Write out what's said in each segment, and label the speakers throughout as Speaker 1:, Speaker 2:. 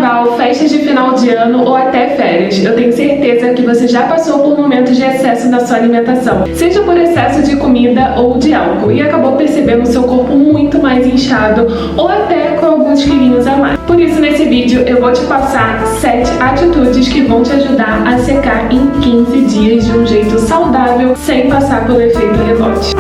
Speaker 1: carnaval, festas de final de ano ou até férias. Eu tenho certeza que você já passou por momentos de excesso na sua alimentação, seja por excesso de comida ou de álcool, e acabou percebendo o seu corpo muito mais inchado ou até com alguns quilinhos a mais. Por isso, nesse vídeo eu vou te passar 7 atitudes que vão te ajudar a secar em 15 dias de um jeito saudável, sem passar pelo efeito rebote.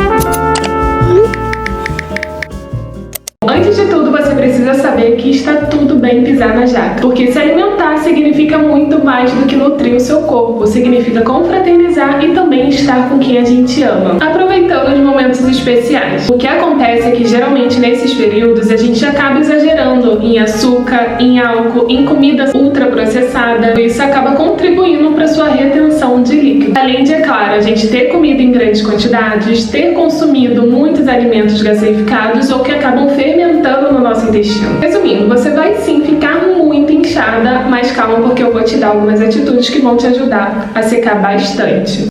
Speaker 1: Antes de tudo, você precisa saber que está tudo bem pisar na jaca, porque se alimentar significa muito mais do que nutrir o seu corpo, significa confraternizar e também estar com quem a gente ama, aproveitando os momentos especiais. O que acontece é que geralmente nesses períodos a gente acaba exagerando em açúcar, em álcool, em comida ultraprocessada, e isso acaba contribuindo para sua retenção de líquido. Além de, é claro, a gente ter comido em grandes quantidades, ter consumido muitos alimentos gaseificados ou que acabam fermentando no nosso intestino. Resumindo, você vai sim ficar muito inchada, mas calma, porque eu vou te dar algumas atitudes que vão te ajudar a secar bastante.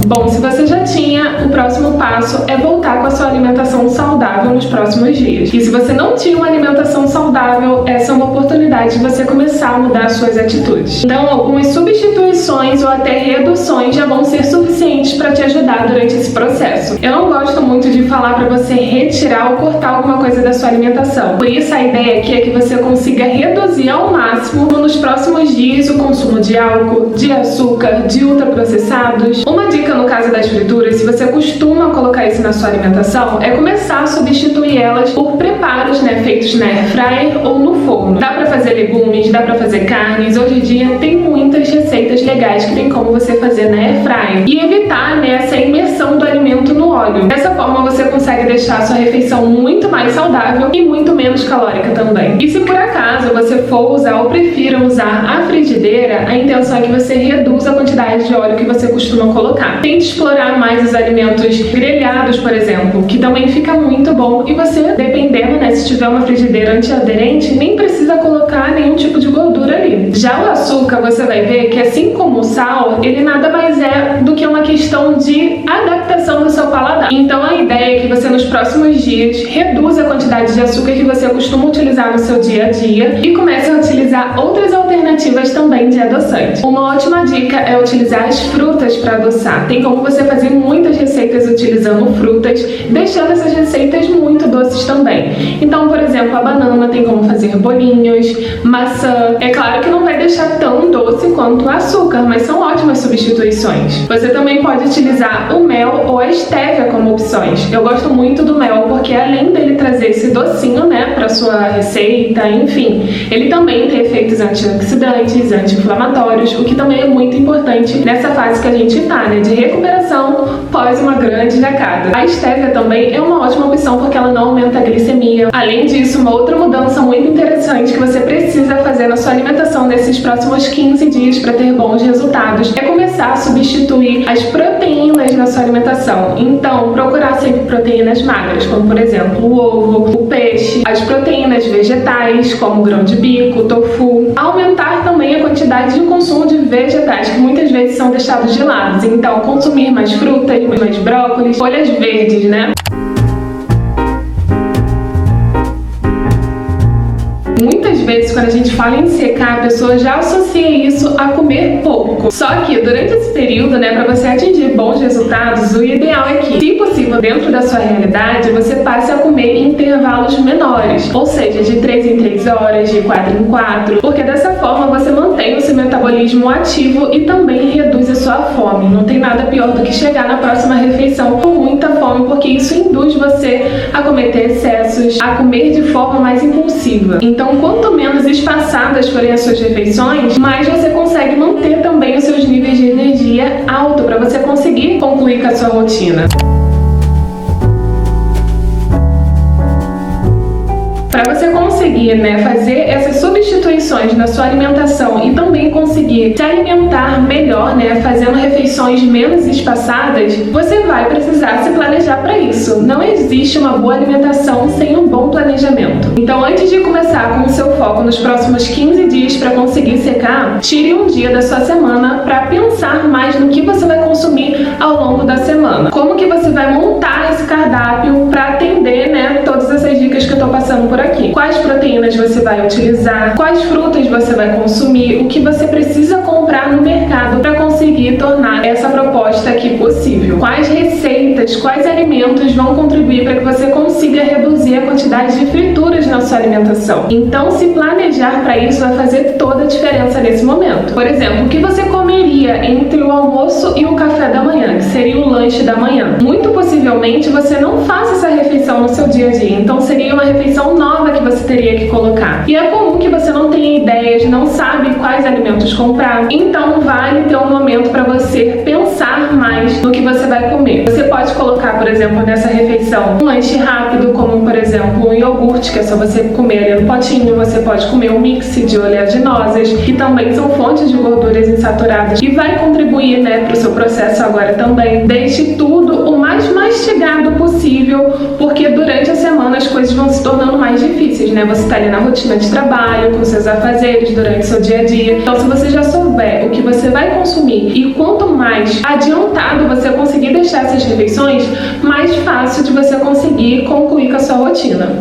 Speaker 1: Bom, se você já tinha, o próximo passo é voltar com a sua alimentação saudável nos próximos dias. E se você não tinha uma alimentação saudável, essa é uma oportunidade de você começar a mudar as suas atitudes. Então, algumas substituições ou até reduções já vão ser suficientes para te ajudar durante esse processo. Eu não gosto muito de falar para você retirar ou cortar alguma coisa da sua alimentação. Por isso, a ideia aqui é que você consiga reduzir ao máximo nos próximos dias o consumo de álcool, de açúcar, de ultraprocessados. Uma dica no caso das frituras, se você costuma colocar isso na sua alimentação, é começar a substituir elas por preparos, feitos na air fryer ou no forno. Dá pra fazer legumes, dá pra fazer carnes. Hoje em dia tem muitas receitas legais que tem como você fazer na air fryer e evitar, essa imersão do alimento no óleo. Dessa forma você consegue deixar a sua refeição muito mais saudável e muito menos calórica também. E se por acaso você for usar ou prefira usar a frigideira, a intenção é que você reduza a quantidade de óleo que você costuma colocar. Tente explorar mais os alimentos grelhados, por exemplo, que também fica muito bom, e você, dependendo, se tiver uma frigideira antiaderente, nem precisa colocar nenhum tipo de gordura ali. Já o açúcar, você vai ver que, assim como o sal, ele nada mais é do que uma questão de adaptação do seu paladar. Então a ideia é que você nos próximos dias reduza a quantidade de açúcar que você costuma utilizar no seu dia a dia e comece a utilizar outras alternativas também de adoçante. Uma ótima dica é utilizar as frutas para adoçar. Tem como você fazer muitas receitas utilizando frutas, deixando essas receitas muito doces também. Então, por exemplo, a banana tem como fazer bolinhos, maçã. É claro que não vai deixar tão doce quanto o açúcar, mas são ótimas substituições. Você também pode utilizar o mel ou a estévia como opções. Eu gosto muito do mel porque, além dele trazer esse docinho, para sua receita, enfim, ele também tem efeitos antioxidantes, anti-inflamatórios, o que também é muito importante nessa fase que a gente está, de recuperação pós uma grande jacada. A estévia também é uma ótima opção porque ela não aumenta a glicemia. Além disso, uma outra mudança muito interessante que você precisa fazer na sua alimentação nesses próximos 15 dias para ter bons resultados é começar a substituir as proteínas na sua alimentação. Então, procurar sempre proteínas magras, como por exemplo o ovo, o peixe, as proteínas vegetais, como o grão de bico, o tofu. Aumentar também a quantidade de consumo de vegetais, que muitas vezes são deixados de lado. Então, consumir mais frutas, mais brócolis, folhas verdes, Muitas vezes, quando a gente fala em secar, a pessoa já associa isso a comer pouco. Só que durante esse período, para você atingir bons resultados, o ideal é que, se possível, dentro da sua realidade, você passe a comer em intervalos menores, ou seja, de 3 em 3 horas, de 4 em 4, porque dessa forma você mantém o seu metabolismo ativo e também reduz a sua fome. Não tem nada pior do que chegar na próxima refeição com muita fome, porque isso induz você a cometer excessos, a comer de forma mais impulsiva. Então, quanto menos espaçadas forem as suas refeições, mais você consegue manter também os seus níveis de energia alto para você conseguir concluir com a sua rotina. Para você conseguir fazer essas substituições na sua alimentação e também conseguir se alimentar melhor, fazendo refeições menos espaçadas, você vai precisar se planejar para isso. Não existe uma boa alimentação sem um bom planejamento. Então, antes de começar com o seu foco nos próximos 15 dias para conseguir secar, tire um dia da sua semana para pensar mais no que você vai consumir ao longo da semana. Como que você vai montar esse cardápio para atender, todas essas dicas dicas que eu tô passando por aqui. Quais proteínas você vai utilizar, quais frutas você vai consumir, o que você precisa comprar no mercado para conseguir tornar essa proposta aqui possível. Quais receitas, quais alimentos vão contribuir para que você consiga reduzir a quantidade de frituras na sua alimentação. Então, se planejar para isso vai fazer toda a diferença nesse momento. Por exemplo, o que você comeria entre o almoço e o café da manhã, que seria o lanche da manhã? Muito possivelmente você não faça essa refeição no seu dia a dia, então seria uma refeição nova que você teria que colocar. E é comum que você não tenha ideias, não sabe quais alimentos comprar, então vale ter um momento para você pensar mais no que você vai comer. Você pode colocar, por exemplo, nessa refeição um lanche rápido, como por exemplo um iogurte, que é só você comer ali no potinho. Você pode comer um mix de oleaginosas, que também são fontes de gorduras insaturadas e vai contribuir, para o seu processo agora também. Deixe tudo o mais mastigado possível, porque durante a semana as coisas vão se tornando mais difíceis, Você está ali na rotina de trabalho, com seus afazeres durante o seu dia a dia. Então, se você já souber o que você vai consumir e quanto mais adiantado você conseguir deixar essas refeições, mais fácil de você conseguir concluir com a sua rotina.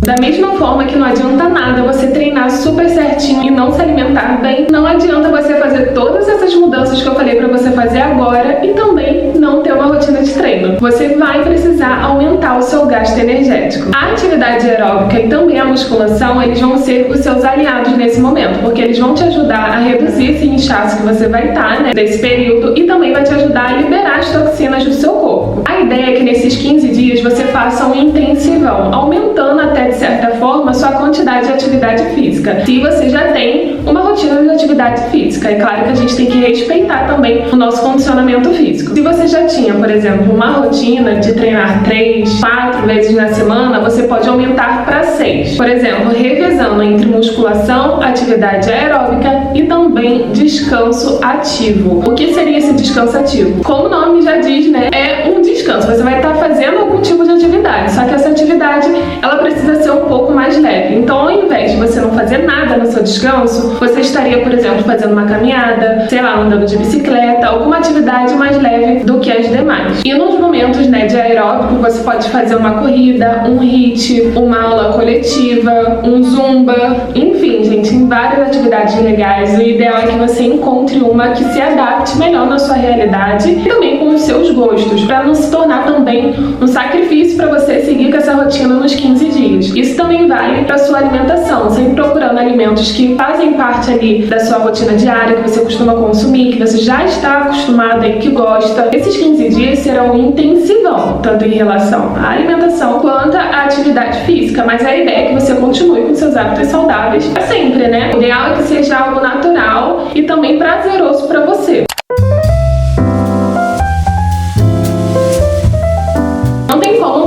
Speaker 1: Da mesma forma que não adianta nada você treinar super certinho e não se alimentar bem, não adianta você fazer todas essas mudanças que eu falei pra você fazer agora e também não ter uma rotina de treino. Você vai precisar aumentar o seu gasto energético. A atividade aeróbica e também a musculação, eles vão ser os seus aliados nesse momento, porque eles vão te ajudar a reduzir esse inchaço que você vai estar, nesse período, e também vai te ajudar a liberar as toxinas do seu corpo. A ideia é que nesses 15 dias você faça um intensivão, aumentando até de certa forma sua quantidade de atividade física, se você já tem uma rotina de atividade física. É claro que a gente tem que respeitar também o nosso condicionamento físico. Se você já tinha, por exemplo, uma rotina de treinar 3, 4 vezes na semana, você pode aumentar para 6. Por exemplo, revezando entre musculação, atividade aeróbica e também descanso ativo. O que seria esse descanso ativo? Como o nome já diz, é um descanso. Você vai estar fazendo algum tipo de atividade, só que essa atividade, ela precisa ser um pouco mais leve. Então, ao invés de você não fazer nada no seu descanso, você estaria, por exemplo, fazendo uma caminhada, andando de bicicleta, alguma atividade mais leve do que as demais. E nos momentos, de aeróbico, você pode fazer uma corrida, um HIIT, uma aula coletiva, um zumba, enfim, gente, em várias atividades legais. O ideal é que você encontre uma que se adapte melhor na sua realidade e também com os seus gostos, para não se tornar também um sacrifício para você seguir com essa rotina nos 15 dias. Isso também vale para sua alimentação, sempre procurando alimentos que fazem parte ali da sua rotina diária, que você costuma consumir, que você já está acostumado e que gosta. Esses 15 dias serão intensivão, tanto em relação à alimentação quanto à atividade física, mas a ideia é que você continue com seus hábitos saudáveis para sempre, O ideal é que seja algo natural e também prazeroso para você.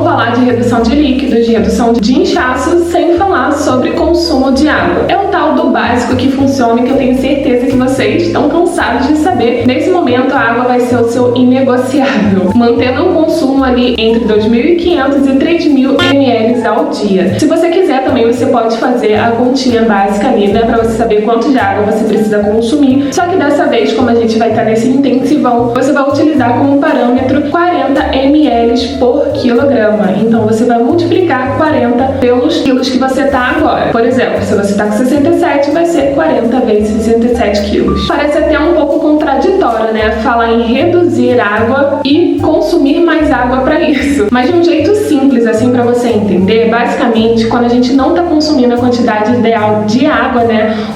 Speaker 1: Falar de redução de líquidos, de redução de inchaço, sem falar sobre consumo de água. É o tal do básico que funciona e que eu tenho certeza que vocês estão cansados de saber. Nesse momento, a água vai ser o seu inegociável, mantendo um consumo ali entre 2.500 e 3.000 ml ao dia. Se você quiser também, você pode fazer a continha básica ali, para você saber quanto de água você precisa consumir. Só que dessa vez, como a gente vai estar nesse intensivão, você vai utilizar como parâmetro 40 ml por quilograma. Então você vai multiplicar 40 pelos quilos que você tá agora. Por exemplo, se você tá com 67, vai ser 40 vezes 67 quilos. Parece até um pouco contraditório, falar em reduzir água e consumir mais água para isso. Mas de um jeito simples, assim, para você entender, basicamente, quando a gente não tá consumindo a quantidade ideal de água,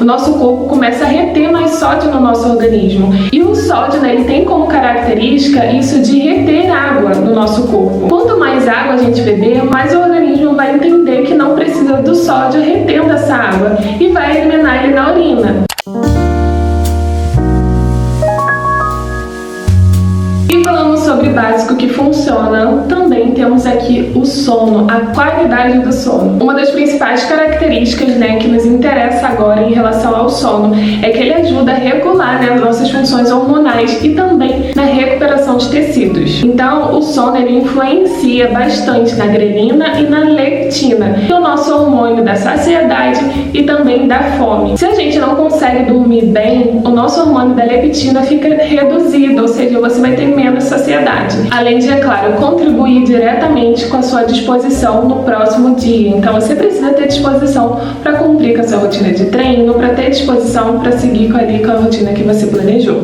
Speaker 1: o nosso corpo começa a reter mais sódio no nosso organismo. E o sódio, ele tem como característica isso de reter água no nosso corpo. Quanto mais água a gente beber, mais o organismo vai entender que não precisa do sódio retendo essa água e vai eliminar ele na urina. E falando sobre básico que funciona, também temos aqui o sono, a qualidade do sono. Uma das principais características, que nos interessa agora em relação ao sono é que ele ajuda a regular, nossas funções hormonais e também na recuperação de tecidos. Então, o sono ele influencia bastante na grelina e na leptina, que é o nosso hormônio da saciedade e também da fome. Se a gente não consegue dormir bem, o nosso hormônio da leptina fica reduzido, ou seja, você vai ter menos saciedade. ansiedade. Além de, é claro, contribuir diretamente com a sua disposição no próximo dia. Então você precisa ter disposição para cumprir com a sua rotina de treino, para ter disposição para seguir com a rotina que você planejou.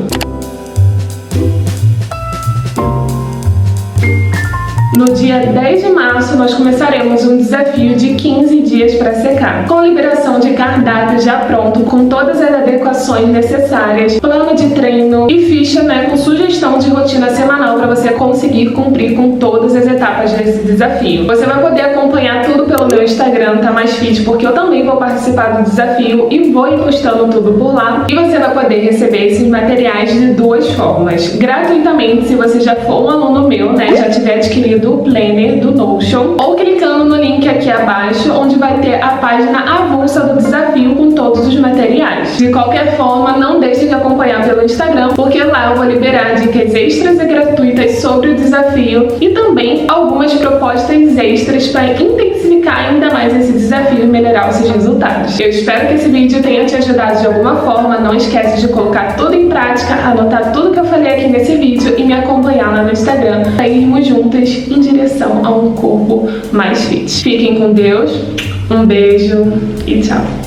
Speaker 1: No dia 10 de março, nós começaremos um desafio de 15 dias para secar, com liberação de cardápio já pronto, com todas as adequações necessárias, plano de treino e ficha, com sugestão de rotina semanal para você conseguir cumprir com todas as etapas desse desafio. Você vai poder acompanhar tudo pelo meu Instagram, Tá Mais Fit, porque eu também vou participar do desafio e vou ir postando tudo por lá. E você vai poder receber esses materiais de duas formas: gratuitamente, se você já for um aluno meu, já tiver adquirido o planner do Notion, ou clicando no link aqui abaixo, onde vai ter a página avulsa do desafio com todos os materiais. De qualquer forma, não deixe de acompanhar pelo Instagram, porque lá eu vou liberar dicas extras e gratuitas sobre o desafio e também algumas propostas extras para intensificar ainda mais esse desafio e melhorar os seus resultados. Eu espero que esse vídeo tenha te ajudado de alguma forma. Não esquece de colocar tudo em prática, anotar tudo que eu falei aqui nesse vídeo e me acompanhar lá no Instagram para irmos juntas em direção a um corpo mais fit. Fiquem com Deus, um beijo e tchau!